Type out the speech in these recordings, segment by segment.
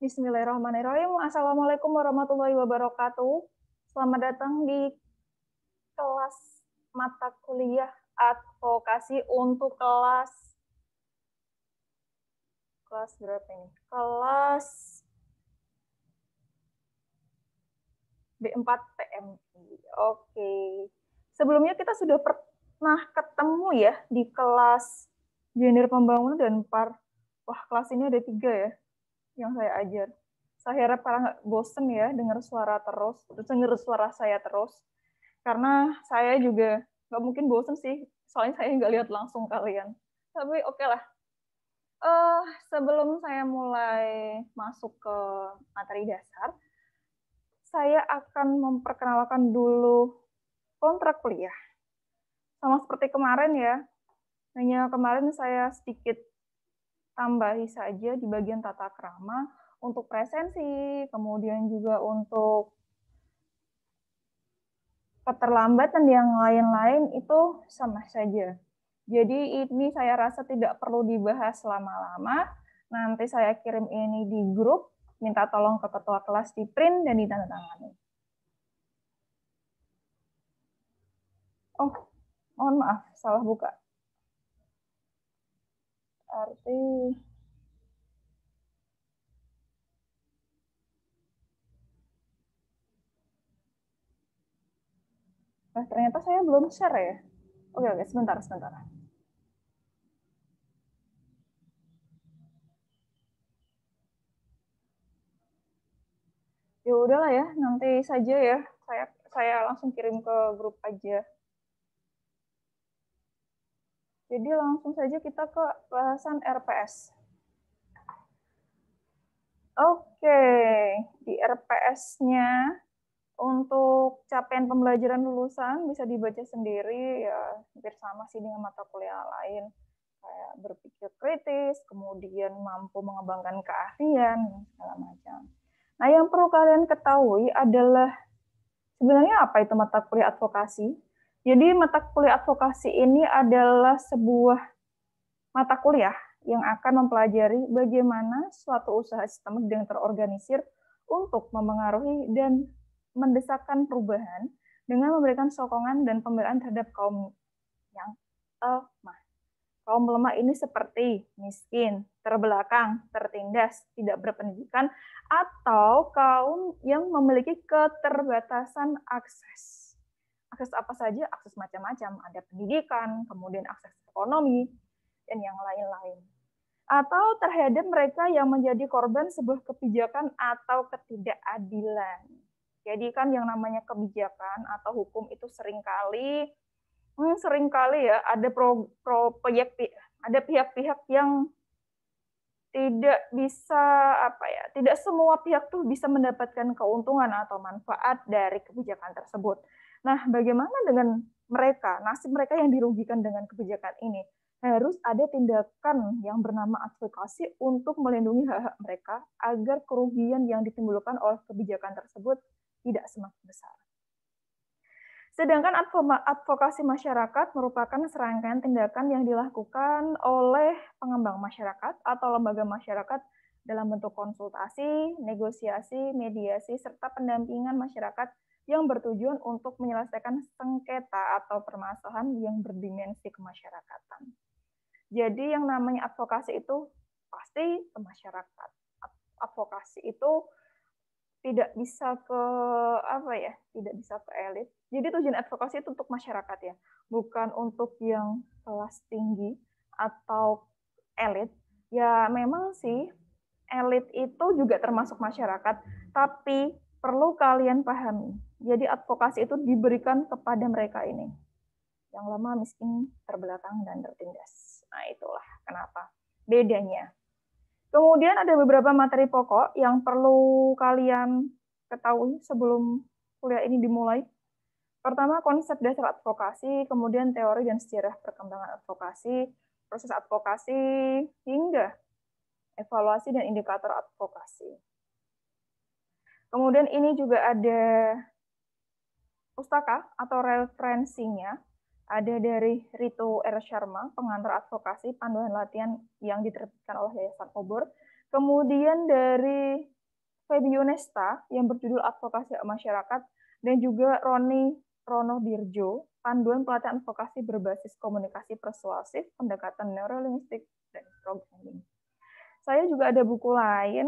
Bismillahirrahmanirrahim. Assalamualaikum warahmatullahi wabarakatuh. Selamat datang di kelas mata kuliah advokasi untuk kelas berapa ini? Kelas B4 PMI. Oke. Sebelumnya kita sudah pernah ketemu ya di kelas gender pembangunan dan par. Wah, kelas ini ada 3 ya yang saya ajar. Saya harap kalian nggak bosen ya dengar suara dengar suara saya terus. Karena saya juga nggak mungkin bosen sih, soalnya saya nggak lihat langsung kalian. Tapi oke lah. Sebelum saya mulai masuk ke materi dasar, saya akan memperkenalkan dulu kontrak kuliah. Sama seperti kemarin ya, hanya kemarin saya sedikit tambahi saja di bagian tata krama untuk presensi, kemudian juga untuk keterlambatan yang lain-lain itu sama saja. Jadi ini saya rasa tidak perlu dibahas lama-lama. Nanti saya kirim ini di grup, minta tolong ke ketua kelas di print dan ditandatangani. Oh, mohon maaf, salah buka. Arti ternyata saya belum share ya. Oke, sebentar. Ya udahlah ya, nanti saja ya. Saya langsung kirim ke grup aja. Jadi langsung saja kita ke bahasan RPS. Oke, di RPS-nya untuk capaian pembelajaran lulusan bisa dibaca sendiri ya, hampir sama sih dengan mata kuliah lain. Kayak berpikir kritis, kemudian mampu mengembangkan keahlian, segala macam. Nah, yang perlu kalian ketahui adalah sebenarnya apa itu mata kuliah advokasi? Jadi mata kuliah advokasi ini adalah sebuah mata kuliah yang akan mempelajari bagaimana suatu usaha sistemik dan terorganisir untuk memengaruhi dan mendesakkan perubahan dengan memberikan sokongan dan pembelaan terhadap kaum yang lemah. Kaum lemah ini seperti miskin, terbelakang, tertindas, tidak berpendidikan, atau kaum yang memiliki keterbatasan akses. Akses apa saja? Akses macam-macam. Ada pendidikan, kemudian akses ekonomi, dan yang lain-lain. Atau terhadap mereka yang menjadi korban sebuah kebijakan atau ketidakadilan. Jadi kan yang namanya kebijakan atau hukum itu seringkali ya ada ada pihak-pihak yang tidak bisa tidak semua pihak tuh bisa mendapatkan keuntungan atau manfaat dari kebijakan tersebut. Nah, bagaimana dengan mereka, nasib mereka yang dirugikan dengan kebijakan ini? Harus ada tindakan yang bernama advokasi untuk melindungi hak-hak mereka agar kerugian yang ditimbulkan oleh kebijakan tersebut tidak semakin besar. Sedangkan advokasi masyarakat merupakan serangkaian tindakan yang dilakukan oleh pengembang masyarakat atau lembaga masyarakat dalam bentuk konsultasi, negosiasi, mediasi, serta pendampingan masyarakat yang bertujuan untuk menyelesaikan sengketa atau permasalahan yang berdimensi kemasyarakatan. Jadi yang namanya advokasi itu pasti ke masyarakat. Advokasi itu tidak bisa ke tidak bisa ke elit. Jadi tujuan advokasi itu untuk masyarakat ya, bukan untuk yang kelas tinggi atau elit. Ya memang sih elit itu juga termasuk masyarakat, tapi perlu kalian pahami. Jadi advokasi itu diberikan kepada mereka ini yang lemah, miskin, terbelakang, dan tertindas. Nah, itulah kenapa bedanya. Kemudian ada beberapa materi pokok yang perlu kalian ketahui sebelum kuliah ini dimulai. Pertama, konsep dasar advokasi, kemudian teori dan sejarah perkembangan advokasi, proses advokasi, hingga evaluasi dan indikator advokasi. Kemudian ini juga ada pustaka atau referensinya, ada dari Ritu R. Sharma, pengantar advokasi, panduan latihan yang diterbitkan oleh Yayasan Obor, Kemudian dari Febio Nesta yang berjudul Advokasi Masyarakat, dan juga Rono Dirjo, Panduan Pelatihan Advokasi Berbasis Komunikasi Persuasif, Pendekatan Neurolinguistik, dan Programming. Saya juga ada buku lain,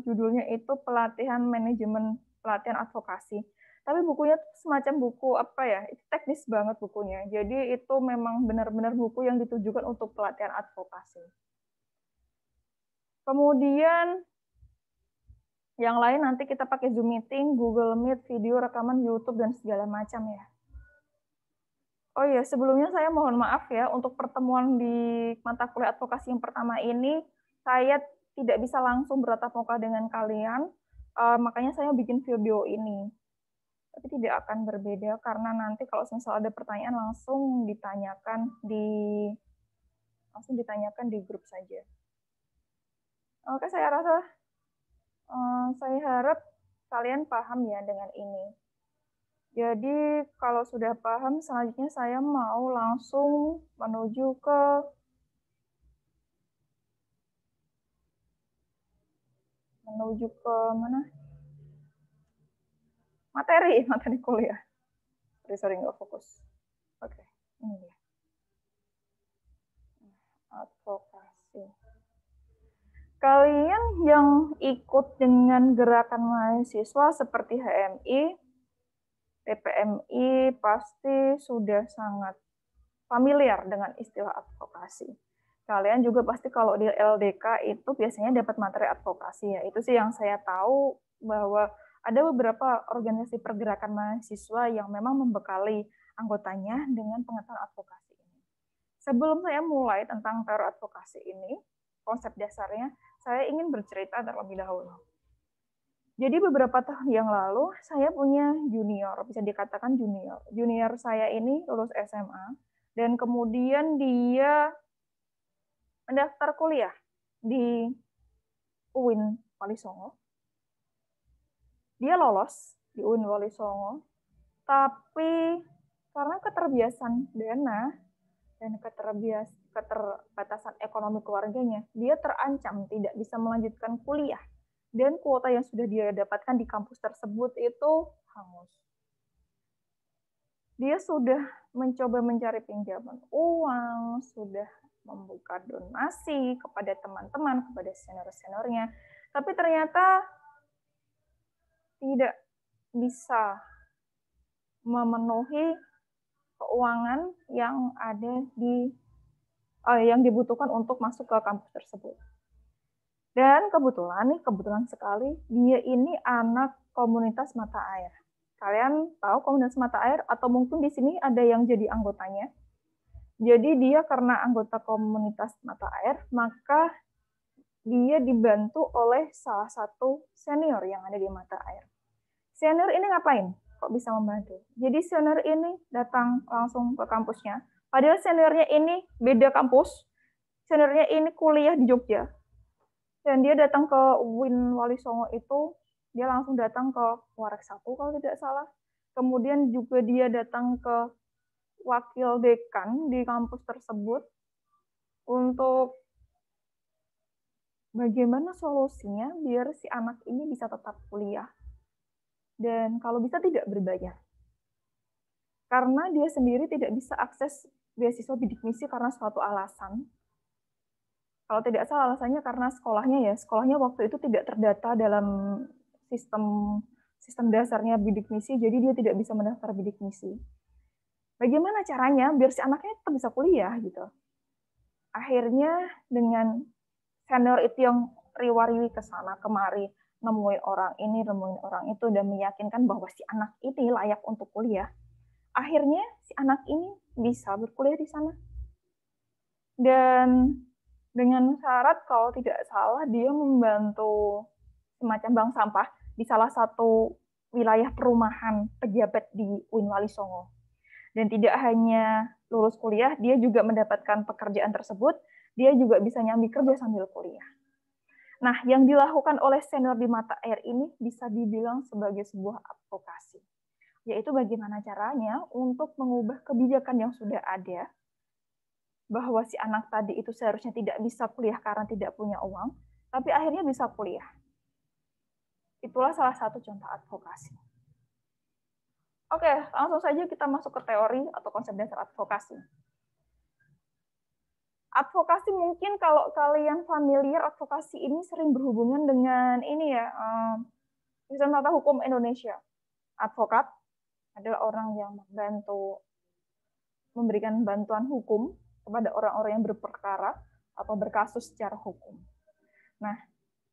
judulnya itu Pelatihan Manajemen Pelatihan Advokasi. Tapi bukunya semacam buku apa ya, itu teknis banget bukunya. Jadi itu memang benar-benar buku yang ditujukan untuk pelatihan advokasi. Kemudian yang lain nanti kita pakai Zoom meeting, Google Meet, video rekaman YouTube, dan segala macam ya. Oh iya, sebelumnya saya mohon maaf ya, untuk pertemuan di mata kuliah advokasi yang pertama ini, saya tidak bisa langsung bertatap muka dengan kalian, makanya saya bikin video ini. Tapi tidak akan berbeda, karena nanti kalau misalnya ada pertanyaan langsung ditanyakan di grup saja. Oke, saya harap kalian paham ya dengan ini. Jadi kalau sudah paham, selanjutnya saya mau langsung menuju ke mana? Materi kuliah. Sorry, nggak fokus. Oke, ini dia. Advokasi. Kalian yang ikut dengan gerakan mahasiswa seperti HMI, PPMI pasti sudah sangat familiar dengan istilah advokasi. Kalian juga pasti kalau di LDK itu biasanya dapat materi advokasi ya. Itu sih yang saya tahu, bahwa ada beberapa organisasi pergerakan mahasiswa yang memang membekali anggotanya dengan pengetahuan advokasi ini. Sebelum saya mulai tentang teori advokasi ini, konsep dasarnya, saya ingin bercerita terlebih dahulu. Jadi beberapa tahun yang lalu, saya punya junior, bisa dikatakan junior. Junior saya ini lulus SMA, dan kemudian dia mendaftar kuliah di UIN Wali Songo. Dia lolos di UIN Wali Songo, tapi karena keterbiasaan dana dan keterbatasan ekonomi keluarganya, dia terancam tidak bisa melanjutkan kuliah. Dan kuota yang sudah dia dapatkan di kampus tersebut itu hangus. Dia sudah mencoba mencari pinjaman uang, sudah membuka donasi kepada teman-teman, kepada senior-seniornya, tapi ternyata tidak bisa memenuhi keuangan yang ada yang dibutuhkan untuk masuk ke kampus tersebut. Dan kebetulan sekali, dia ini anak komunitas mata air. Kalian tahu komunitas mata air, atau mungkin di sini ada yang jadi anggotanya. Jadi dia karena anggota komunitas mata air, maka dia dibantu oleh salah satu senior yang ada di mata air. Senior ini ngapain? Kok bisa membantu? Jadi senior ini datang langsung ke kampusnya. Padahal seniornya ini beda kampus. Seniornya ini kuliah di Jogja. Dan dia datang ke UIN Wali Songo itu, dia langsung datang ke Warek 1 kalau tidak salah. Kemudian juga dia datang ke wakil dekan di kampus tersebut untuk bagaimana solusinya biar si anak ini bisa tetap kuliah. Dan kalau bisa tidak berbayar. Karena dia sendiri tidak bisa akses beasiswa bidik misi karena suatu alasan. Kalau tidak salah alasannya karena sekolahnya waktu itu tidak terdata dalam sistem dasarnya bidik misi, jadi dia tidak bisa mendaftar bidik misi. Bagaimana caranya biar si anaknya tetap bisa kuliah gitu? Akhirnya dengan senior itu yang riwariwi ke sana kemari, nemuin orang ini, nemuin orang itu, dan meyakinkan bahwa si anak ini layak untuk kuliah. Akhirnya si anak ini bisa berkuliah di sana. Dan dengan syarat kalau tidak salah dia membantu semacam bank sampah di salah satu wilayah perumahan pejabat di UIN Wali Songo. Dan tidak hanya lulus kuliah, dia juga mendapatkan pekerjaan tersebut, dia juga bisa nyambi kerja sambil kuliah. Nah, yang dilakukan oleh senior di mata air ini bisa dibilang sebagai sebuah advokasi, yaitu bagaimana caranya untuk mengubah kebijakan yang sudah ada, bahwa si anak tadi itu seharusnya tidak bisa kuliah karena tidak punya uang, tapi akhirnya bisa kuliah. Itulah salah satu contoh advokasi. Oke, langsung saja kita masuk ke teori atau konsep dasar advokasi. Advokasi mungkin kalau kalian familiar, advokasi ini sering berhubungan dengan ini ya, sistem tata hukum Indonesia. Advokat adalah orang yang membantu memberikan bantuan hukum kepada orang-orang yang berperkara atau berkasus secara hukum. Nah,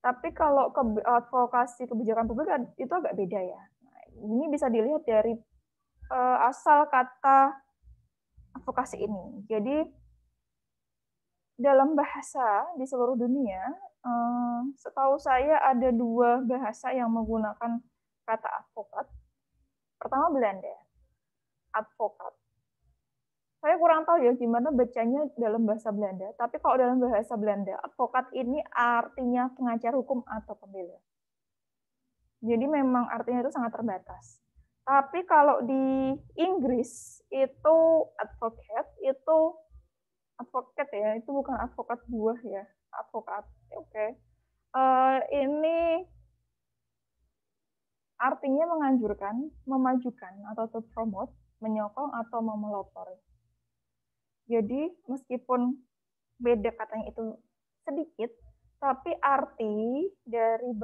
tapi kalau advokasi kebijakan publik itu agak beda ya. Nah, ini bisa dilihat dari asal kata advokasi ini. Jadi dalam bahasa di seluruh dunia, setahu saya ada 2 bahasa yang menggunakan kata advokat. Pertama Belanda, advokat. Saya kurang tahu ya gimana bacanya dalam bahasa Belanda, tapi kalau dalam bahasa Belanda, advokat ini artinya pengacara hukum atau pembela. Jadi memang artinya itu sangat terbatas. Tapi kalau di Inggris itu advocate ya, itu bukan advokat buah ya, advokat. Oke. Ini artinya menganjurkan, memajukan atau to promote, menyokong atau memelopori. Jadi meskipun beda katanya itu sedikit, tapi arti dari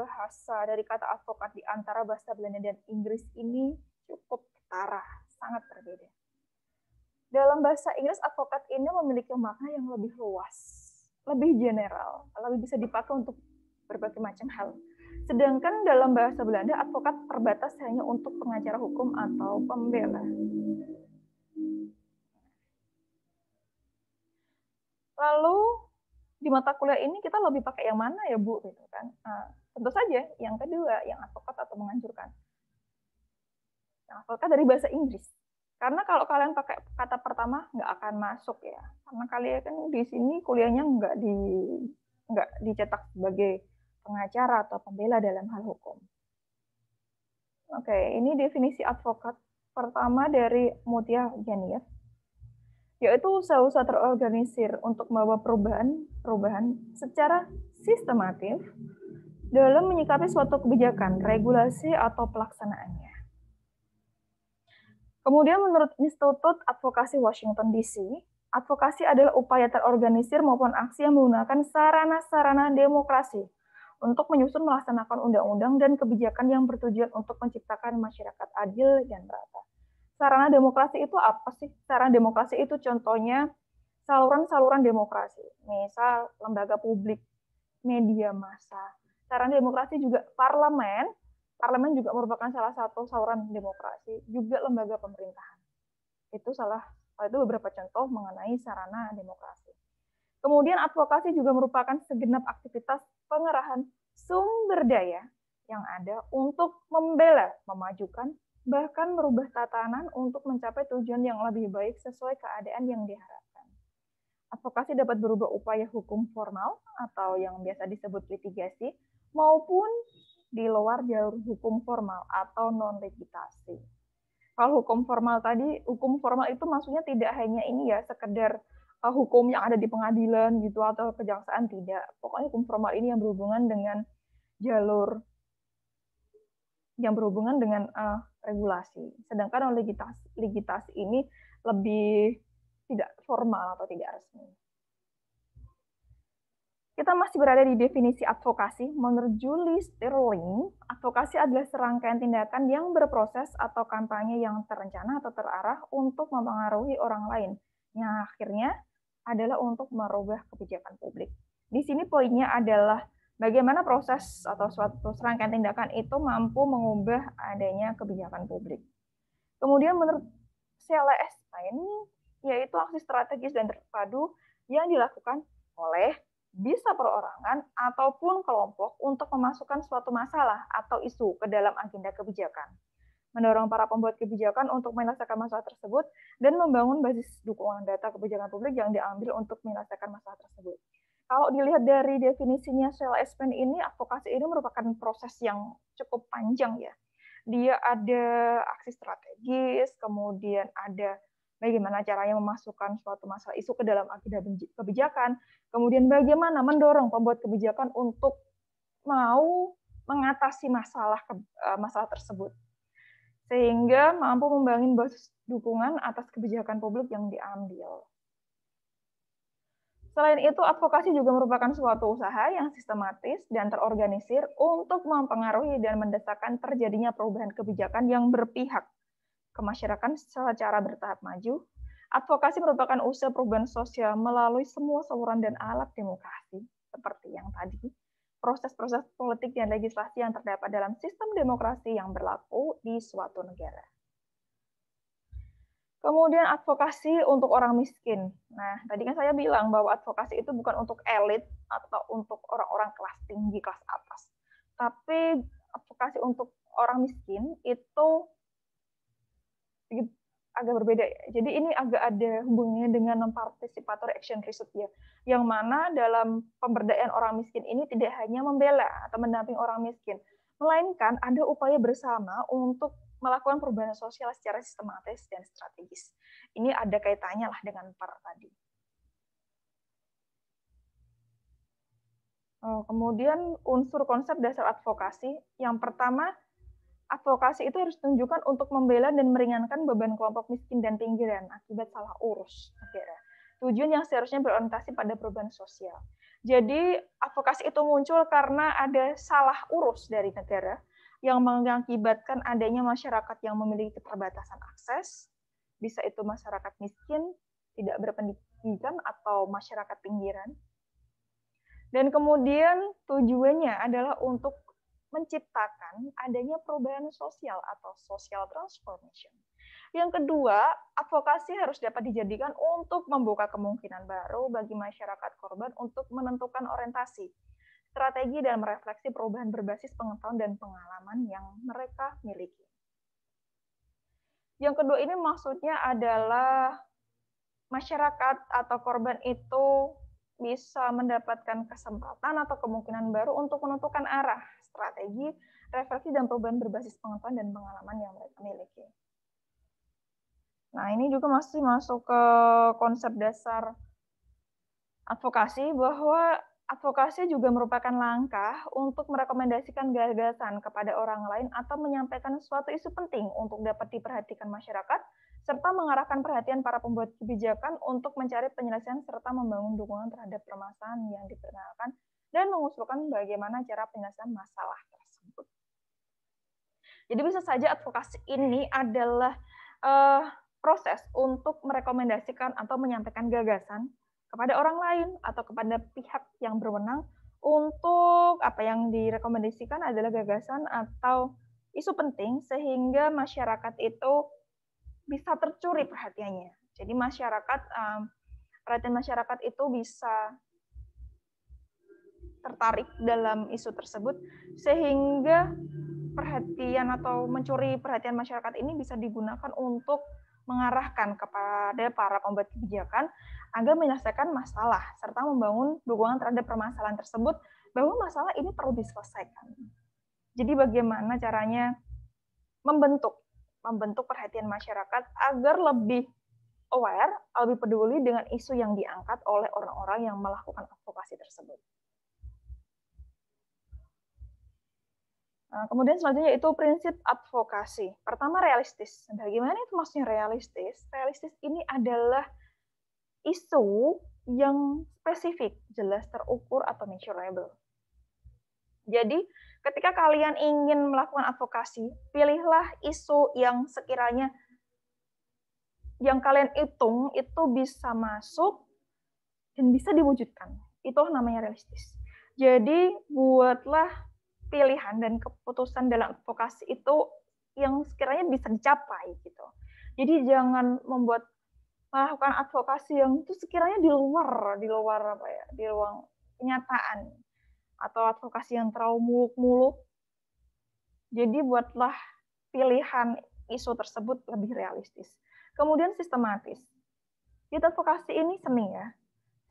kata advokat di antara bahasa Belanda dan Inggris ini cukup ketara, sangat berbeda. Dalam bahasa Inggris, advokat ini memiliki makna yang lebih luas, lebih general, lebih bisa dipakai untuk berbagai macam hal. Sedangkan dalam bahasa Belanda, advokat terbatas hanya untuk pengacara hukum atau pembela. Lalu di mata kuliah ini kita lebih pakai yang mana ya Bu? Gitu kan? Nah, tentu saja yang kedua, yang advokat atau menganjurkan. Yang advokat dari bahasa Inggris. Karena kalau kalian pakai kata pertama nggak akan masuk ya. Karena kalian kan di sini kuliahnya nggak dicetak sebagai pengacara atau pembela dalam hal hukum. Oke, ini definisi advokat pertama dari Mutia Janiyat, yaitu usaha-usaha terorganisir untuk membawa perubahan secara sistematif dalam menyikapi suatu kebijakan, regulasi, atau pelaksanaannya. Kemudian menurut Institut Advokasi Washington DC, advokasi adalah upaya terorganisir maupun aksi yang menggunakan sarana-sarana demokrasi untuk menyusun melaksanakan undang-undang dan kebijakan yang bertujuan untuk menciptakan masyarakat adil dan merata. Sarana demokrasi itu apa sih? Sarana demokrasi itu contohnya saluran-saluran demokrasi, misal lembaga publik, media massa. Sarana demokrasi juga parlemen. Parlemen juga merupakan salah satu saluran demokrasi, juga lembaga pemerintahan. Itu beberapa contoh mengenai sarana demokrasi. Kemudian advokasi juga merupakan segenap aktivitas pengerahan sumber daya yang ada untuk membela, memajukan, bahkan merubah tatanan untuk mencapai tujuan yang lebih baik sesuai keadaan yang diharapkan. Advokasi dapat berubah upaya hukum formal atau yang biasa disebut litigasi maupun di luar jalur hukum formal atau non-litigasi. Kalau hukum formal tadi, hukum formal itu maksudnya tidak hanya ini ya, sekedar hukum yang ada di pengadilan gitu atau kejaksaan, tidak. Pokoknya hukum formal ini yang berhubungan dengan jalur yang berhubungan dengan regulasi. Sedangkan litigasi ini lebih tidak formal atau tidak resmi. Kita masih berada di definisi advokasi. Menurut Julie Sterling, advokasi adalah serangkaian tindakan yang berproses atau kampanye yang terencana atau terarah untuk mempengaruhi orang lain, yang akhirnya adalah untuk merubah kebijakan publik. Di sini poinnya adalah bagaimana proses atau suatu serangkaian tindakan itu mampu mengubah adanya kebijakan publik. Kemudian menurut Sheila Stein, yaitu aksi strategis dan terpadu yang dilakukan oleh bisa perorangan ataupun kelompok untuk memasukkan suatu masalah atau isu ke dalam agenda kebijakan, mendorong para pembuat kebijakan untuk menyelesaikan masalah tersebut, dan membangun basis dukungan data kebijakan publik yang diambil untuk menyelesaikan masalah tersebut. Kalau dilihat dari definisinya Sheila Stein ini, advokasi ini merupakan proses yang cukup panjang ya. Dia ada aksi strategis, kemudian ada bagaimana caranya memasukkan suatu masalah isu ke dalam agenda kebijakan, kemudian bagaimana mendorong pembuat kebijakan untuk mau mengatasi masalah tersebut, sehingga mampu membangun basis dukungan atas kebijakan publik yang diambil. Selain itu, advokasi juga merupakan suatu usaha yang sistematis dan terorganisir untuk mempengaruhi dan mendesakkan terjadinya perubahan kebijakan yang berpihak ke masyarakat secara bertahap maju. Advokasi merupakan usaha perubahan sosial melalui semua saluran dan alat demokrasi, seperti yang tadi, proses-proses politik dan legislasi yang terdapat dalam sistem demokrasi yang berlaku di suatu negara. Kemudian advokasi untuk orang miskin. Nah, tadi kan saya bilang bahwa advokasi itu bukan untuk elit atau untuk orang-orang kelas tinggi, kelas atas. Tapi advokasi untuk orang miskin itu agak berbeda ya. Jadi ini agak ada hubungannya dengan non-participatory action research ya. Yang mana dalam pemberdayaan orang miskin ini tidak hanya membela atau mendampingi orang miskin, melainkan ada upaya bersama untuk melakukan perubahan sosial secara sistematis dan strategis. Ini ada kaitannya lah dengan PAR tadi. Kemudian unsur konsep dasar advokasi. Yang pertama, advokasi itu harus ditunjukkan untuk membela dan meringankan beban kelompok miskin dan pinggiran akibat salah urus negara. Tujuan yang seharusnya berorientasi pada perubahan sosial. Jadi advokasi itu muncul karena ada salah urus dari negara yang mengakibatkan adanya masyarakat yang memiliki keterbatasan akses, bisa itu masyarakat miskin, tidak berpendidikan, atau masyarakat pinggiran. Dan kemudian tujuannya adalah untuk menciptakan adanya perubahan sosial atau social transformation. Yang kedua, advokasi harus dapat dijadikan untuk membuka kemungkinan baru bagi masyarakat korban untuk menentukan orientasi, strategi, dan merefleksi perubahan berbasis pengetahuan dan pengalaman yang mereka miliki. Yang kedua ini maksudnya adalah masyarakat atau korban itu bisa mendapatkan kesempatan atau kemungkinan baru untuk menentukan arah, strategi, refleksi, dan perubahan berbasis pengetahuan dan pengalaman yang mereka miliki. Nah, ini juga masih masuk ke konsep dasar advokasi, bahwa advokasi juga merupakan langkah untuk merekomendasikan gagasan kepada orang lain atau menyampaikan suatu isu penting untuk dapat diperhatikan masyarakat, serta mengarahkan perhatian para pembuat kebijakan untuk mencari penyelesaian serta membangun dukungan terhadap permasalahan yang diperkenalkan dan mengusulkan bagaimana cara penyelesaian masalah tersebut. Jadi bisa saja advokasi ini adalah proses untuk merekomendasikan atau menyampaikan gagasan kepada orang lain atau kepada pihak yang berwenang untuk apa yang direkomendasikan adalah gagasan atau isu penting sehingga masyarakat itu bisa tercuri perhatiannya. Jadi perhatian masyarakat itu bisa tertarik dalam isu tersebut sehingga perhatian atau mencuri perhatian masyarakat ini bisa digunakan untuk mengarahkan kepada para pembuat kebijakan agar menyelesaikan masalah serta membangun dukungan terhadap permasalahan tersebut bahwa masalah ini perlu diselesaikan. Jadi bagaimana caranya membentuk perhatian masyarakat agar lebih aware, lebih peduli dengan isu yang diangkat oleh orang-orang yang melakukan advokasi tersebut. Nah, kemudian selanjutnya itu prinsip advokasi. Pertama, realistis. Bagaimana itu maksudnya realistis? Realistis ini adalah isu yang spesifik, jelas terukur atau measurable. Jadi, ketika kalian ingin melakukan advokasi, pilihlah isu yang sekiranya yang kalian hitung itu bisa masuk dan bisa diwujudkan. Itu namanya realistis. Jadi, buatlah pilihan dan keputusan dalam advokasi itu yang sekiranya bisa dicapai gitu. Jadi jangan melakukan advokasi yang itu sekiranya di luar kenyataan atau advokasi yang terlalu muluk-muluk. Jadi buatlah pilihan isu tersebut lebih realistis. Kemudian sistematis. Di advokasi ini seni ya.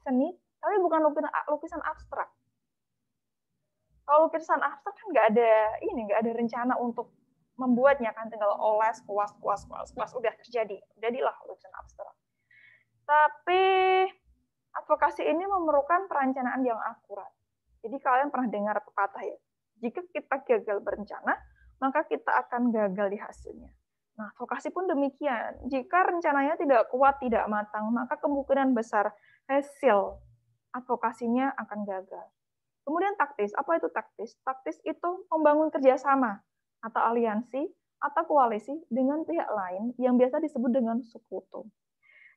Seni, tapi bukan lukisan abstrak. Kalau lukisan abstrak kan nggak ada rencana untuk membuatnya kan, tinggal oles, kuas, udah terjadi. Jadilah lukisan abstrak. Tapi advokasi ini memerlukan perencanaan yang akurat. Jadi kalian pernah dengar pepatah ya, jika kita gagal berencana, maka kita akan gagal di hasilnya. Nah, advokasi pun demikian. Jika rencananya tidak kuat, tidak matang, maka kemungkinan besar hasil advokasinya akan gagal. Kemudian taktis, apa itu taktis? Taktis itu membangun kerjasama atau aliansi atau koalisi dengan pihak lain yang biasa disebut dengan sekutu.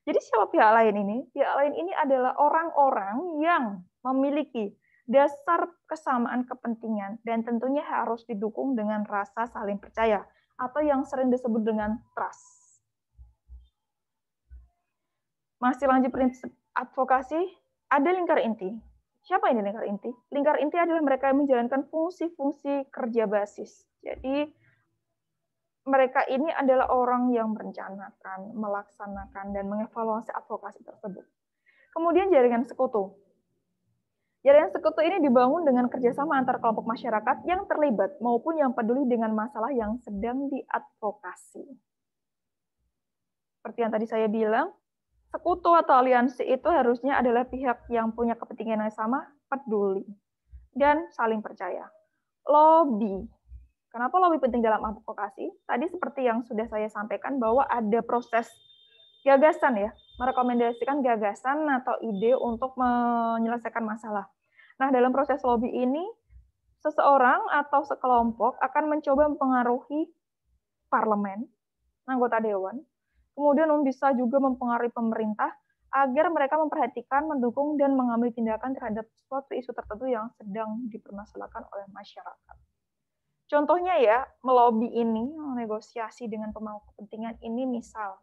Jadi siapa pihak lain ini? Pihak lain ini adalah orang-orang yang memiliki dasar kesamaan kepentingan dan tentunya harus didukung dengan rasa saling percaya atau yang sering disebut dengan trust. Masih lanjut prinsip advokasi, ada lingkar inti. Siapa ini lingkar inti? Lingkar inti adalah mereka yang menjalankan fungsi-fungsi kerja basis. Jadi mereka ini adalah orang yang merencanakan, melaksanakan, dan mengevaluasi advokasi tersebut. Kemudian jaringan sekutu. Jaringan sekutu ini dibangun dengan kerjasama antar kelompok masyarakat yang terlibat maupun yang peduli dengan masalah yang sedang diadvokasi. Seperti yang tadi saya bilang, sekutu atau aliansi itu harusnya adalah pihak yang punya kepentingan yang sama, peduli, dan saling percaya. Lobby. Kenapa lobby penting dalam advokasi? Tadi seperti yang sudah saya sampaikan bahwa ada proses gagasan ya, merekomendasikan gagasan atau ide untuk menyelesaikan masalah. Nah, dalam proses lobby ini, seseorang atau sekelompok akan mencoba mempengaruhi parlemen, anggota dewan, kemudian bisa juga mempengaruhi pemerintah agar mereka memperhatikan, mendukung, dan mengambil tindakan terhadap suatu isu tertentu yang sedang dipermasalahkan oleh masyarakat. Contohnya ya, melobi ini, negosiasi dengan pemangku kepentingan ini misal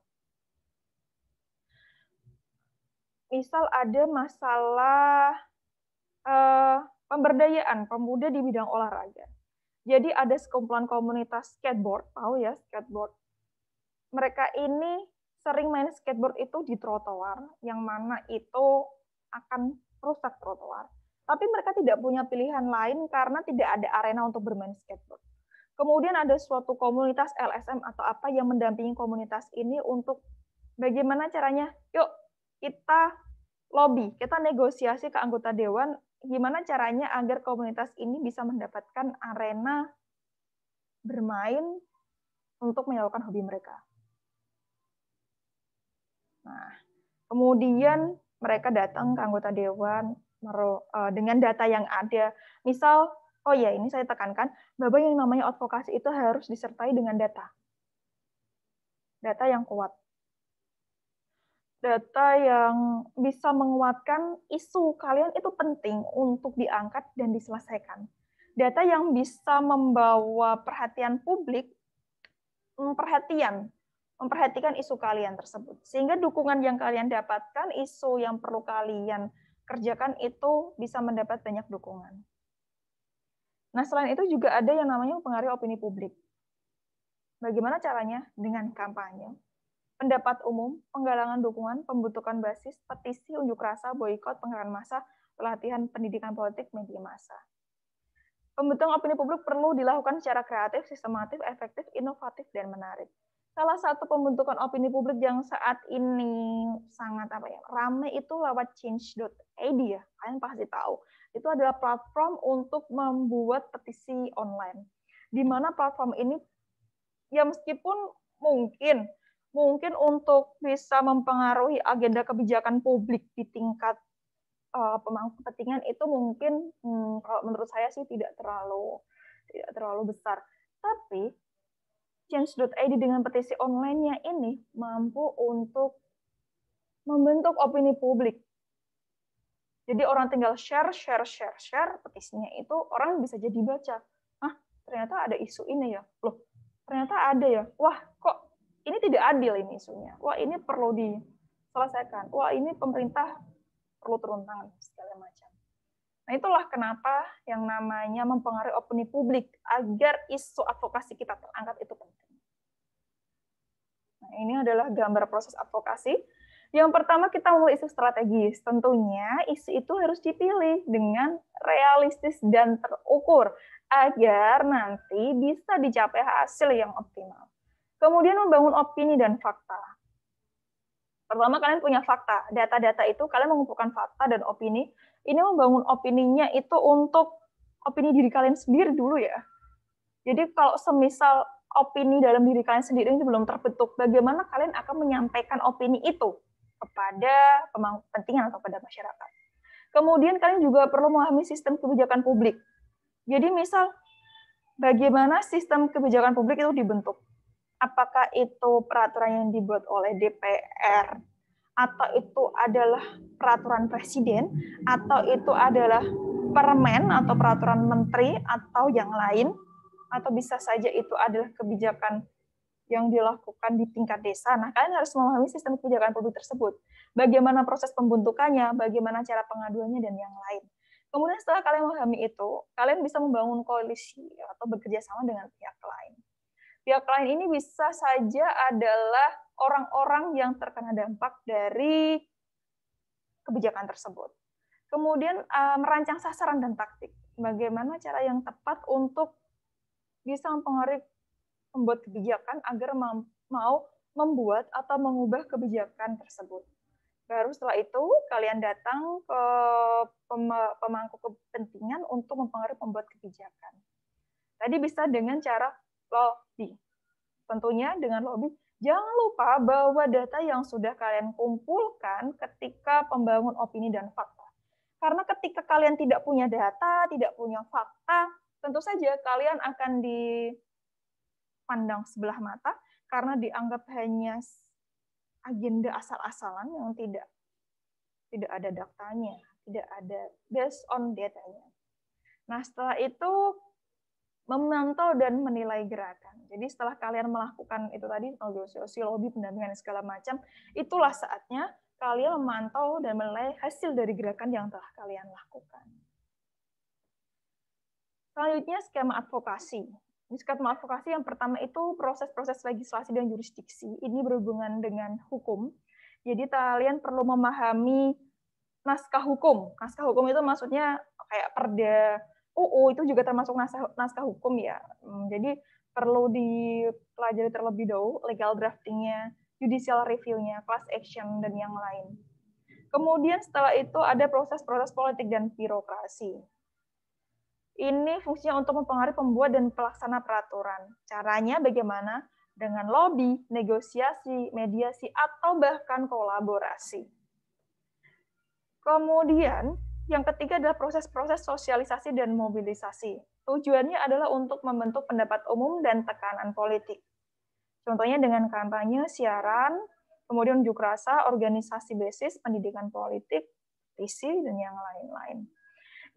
ada masalah pemberdayaan pemuda di bidang olahraga. Jadi ada sekumpulan komunitas skateboard, tahu ya skateboard. Mereka ini sering main skateboard itu di trotoar, yang mana itu akan rusak trotoar. Tapi mereka tidak punya pilihan lain karena tidak ada arena untuk bermain skateboard. Kemudian ada suatu komunitas LSM atau apa yang mendampingi komunitas ini untuk bagaimana caranya, yuk kita lobby, kita negosiasi ke anggota dewan, gimana caranya agar komunitas ini bisa mendapatkan arena bermain untuk menyalurkan hobi mereka. Nah, kemudian mereka datang ke anggota dewan dengan data yang ada. Misal, oh ya ini saya tekankan, bahwa yang namanya advokasi itu harus disertai dengan data. Data yang kuat. Data yang bisa menguatkan isu kalian itu penting untuk diangkat dan diselesaikan. Data yang bisa membawa perhatian publik, memperhatikan isu kalian tersebut. Sehingga dukungan yang kalian dapatkan, isu yang perlu kalian kerjakan itu bisa mendapat banyak dukungan. Nah, selain itu juga ada yang namanya mempengaruhi opini publik. Bagaimana caranya? Dengan kampanye, pendapat umum, penggalangan dukungan, pembentukan basis, petisi, unjuk rasa, boikot, pengerahan massa, pelatihan pendidikan politik, media massa. Pembentukan opini publik perlu dilakukan secara kreatif, sistematis, efektif, inovatif, dan menarik. Salah satu pembentukan opini publik yang saat ini sangat ramai itu lewat change.id ya, kalian pasti tahu. Itu adalah platform untuk membuat petisi online. Di mana platform ini ya meskipun mungkin untuk bisa mempengaruhi agenda kebijakan publik di tingkat pemangku kepentingan itu mungkin kalau menurut saya sih tidak terlalu besar. Tapi change.id dengan petisi online-nya ini mampu untuk membentuk opini publik. Jadi orang tinggal share petisinya itu orang bisa jadi baca. Ternyata ada isu ini ya. Loh, ternyata ada ya. Wah, kok ini tidak adil ini isunya. Wah, ini perlu diselesaikan. Wah, ini pemerintah perlu turun tangan segala macam. Nah, itulah kenapa yang namanya mempengaruhi opini publik agar isu advokasi kita terangkat itu penting. Nah, ini adalah gambar proses advokasi. Yang pertama kita mulai isu strategis. Tentunya isu itu harus dipilih dengan realistis dan terukur agar nanti bisa dicapai hasil yang optimal. Kemudian membangun opini dan fakta. Pertama kalian punya fakta, data-data itu kalian mengumpulkan fakta dan opini. Ini membangun opininya itu untuk opini diri kalian sendiri dulu ya. Jadi kalau semisal opini dalam diri kalian sendiri ini belum terbentuk, bagaimana kalian akan menyampaikan opini itu kepada pemangku kepentingan atau pada masyarakat. Kemudian kalian juga perlu memahami sistem kebijakan publik. Jadi misal bagaimana sistem kebijakan publik itu dibentuk. Apakah itu peraturan yang dibuat oleh DPR, atau itu adalah peraturan presiden, atau itu adalah permen atau peraturan menteri, atau yang lain, atau bisa saja itu adalah kebijakan yang dilakukan di tingkat desa. Nah, kalian harus memahami sistem kebijakan publik tersebut. Bagaimana proses pembentukannya, bagaimana cara pengaduannya, dan yang lain. Kemudian setelah kalian memahami itu, kalian bisa membangun koalisi atau bekerja sama dengan pihak lain. Pihak lain ini bisa saja adalah orang-orang yang terkena dampak dari kebijakan tersebut. Kemudian merancang sasaran dan taktik. Bagaimana cara yang tepat untuk bisa mempengaruhi pembuat kebijakan agar mau membuat atau mengubah kebijakan tersebut. Baru setelah itu kalian datang ke pemangku kepentingan untuk mempengaruhi pembuat kebijakan. Tadi bisa dengan cara lobby. Tentunya dengan lobby, jangan lupa bahwa data yang sudah kalian kumpulkan ketika pembangun opini dan fakta. Karena ketika kalian tidak punya data, tidak punya fakta, tentu saja kalian akan dipandang sebelah mata karena dianggap hanya agenda asal-asalan yang tidak ada datanya, tidak ada based on datanya. Nah, setelah itu memantau dan menilai gerakan. Jadi setelah kalian melakukan itu tadi, negosiasi, lobby, pendampingan, segala macam, itulah saatnya kalian memantau dan menilai hasil dari gerakan yang telah kalian lakukan. Selanjutnya, skema advokasi. Skema advokasi yang pertama itu proses-proses legislasi dan jurisdiksi. Ini berhubungan dengan hukum. Jadi kalian perlu memahami naskah hukum. Naskah hukum itu maksudnya kayak perda, UU itu juga termasuk naskah hukum ya. Jadi perlu dipelajari terlebih dahulu legal draftingnya, judicial review-nya, class action, dan yang lain. Kemudian setelah itu ada proses-proses politik dan birokrasi. Ini fungsinya untuk mempengaruhi pembuat dan pelaksana peraturan. Caranya bagaimana? Dengan lobby, negosiasi, mediasi, atau bahkan kolaborasi. Kemudian, yang ketiga adalah proses-proses sosialisasi dan mobilisasi. Tujuannya adalah untuk membentuk pendapat umum dan tekanan politik. Contohnya dengan kampanye, siaran, kemudian unjuk rasa, organisasi basis, pendidikan politik, petisi, dan yang lain-lain.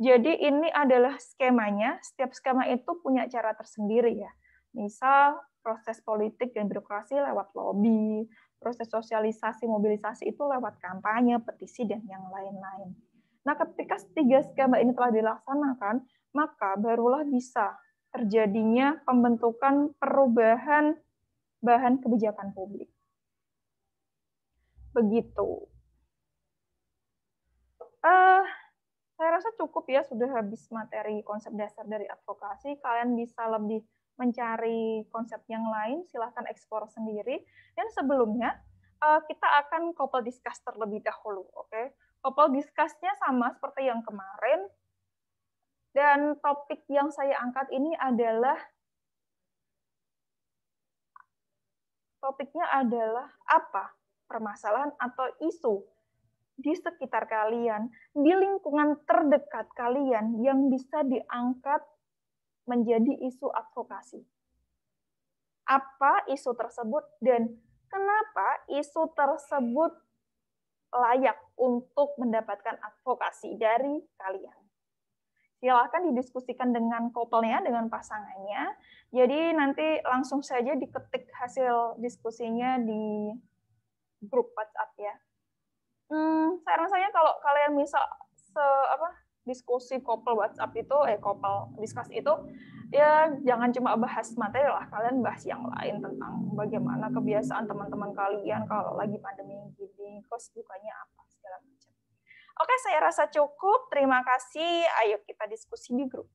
Jadi ini adalah skemanya, setiap skema itu punya cara tersendiri ya. Misal proses politik dan birokrasi lewat lobby, proses sosialisasi, mobilisasi itu lewat kampanye, petisi, dan yang lain-lain. Nah, ketika tiga skema ini telah dilaksanakan, maka barulah bisa terjadinya pembentukan perubahan bahan kebijakan publik. Begitu. Saya rasa cukup ya, sudah habis materi konsep dasar dari advokasi. Kalian bisa lebih mencari konsep yang lain, silahkan eksplor sendiri. Dan sebelumnya, kita akan couple discuss terlebih dahulu. Oke? Couple discuss-nya sama seperti yang kemarin. Dan topik yang saya angkat ini adalah, topiknya adalah apa permasalahan atau isu di sekitar kalian, di lingkungan terdekat kalian yang bisa diangkat menjadi isu advokasi. Apa isu tersebut dan kenapa isu tersebut layak untuk mendapatkan advokasi dari kalian. Silakan didiskusikan dengan couple-nya, dengan pasangannya. Jadi nanti langsung saja diketik hasil diskusinya di grup WhatsApp ya. Saya rasanya kalau kalian bisa diskusi couple WhatsApp itu, couple discuss itu, ya jangan cuma bahas materi lah, kalian bahas yang lain tentang bagaimana kebiasaan teman-teman kalian kalau lagi pandemi gini, ini, kesibukannya apa, segala macam. Oke, saya rasa cukup. Terima kasih. Ayo kita diskusi di grup.